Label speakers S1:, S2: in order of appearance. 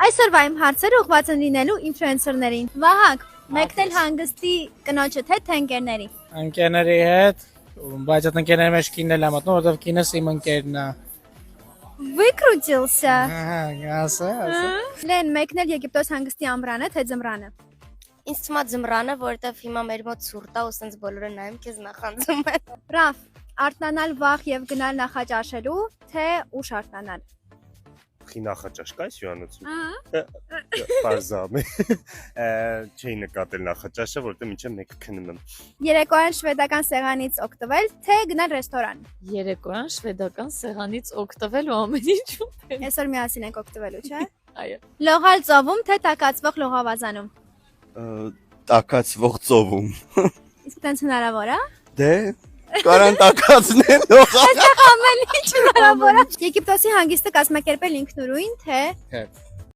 S1: Այսօրվա իմ հարցերը ուղղված են լինելու ինֆլուենսերներին։ Վահագ, մեկնել հանգստի կնոջդ հետ թե ընկերների։
S2: Ընկերների հետ, բայց այդ ընկերների մեջ կինն էլ ամատնու, որովհետև կինս իմ ընկերն է։
S1: Վիկրուտիլսա։
S2: Ասա։
S1: Լեն, մեկնել Եգիպտոս հանգստի ամռանը թե ձմռանը։
S3: Ինձ թվում է ձմռանը, որովհետև հիմա մեր մոտ ցուրտ է ու սենց բոլորը նայում քեզ նախանձում են։
S1: Ռաֆ, արթնանալ վաղ եւ գնալ նախաճաշելու թե ուշ արթնանալ։
S4: Նախաճաշ կա հյուրանոցում։ Բարձամ։ Չէի նկատել նախաճաշը, որտեղ մինչև մեկը քնում եմ։
S1: Երեկոյան շվեդական սեղանից օգտվել թե գնալ ռեստորան։
S5: Երեկոյան շվեդական սեղանից օգտվել ու ամեն ինչ ուտել։
S1: Այսօր միասին ենք օգտվելու, չէ՞։
S5: Այո։
S1: Լողալ ծովում թե տակածվող լողավազանում։
S6: Տակածվող ծովում։
S1: Իսկ տենց հնարավոր է։
S6: Դե կարան տակածնել լողալ։
S1: Ամեն ինչ հնարավոր է։ Եգիպտոսի հանգիստը կազմակերպել ինքնուրույն թե
S2: Հետ։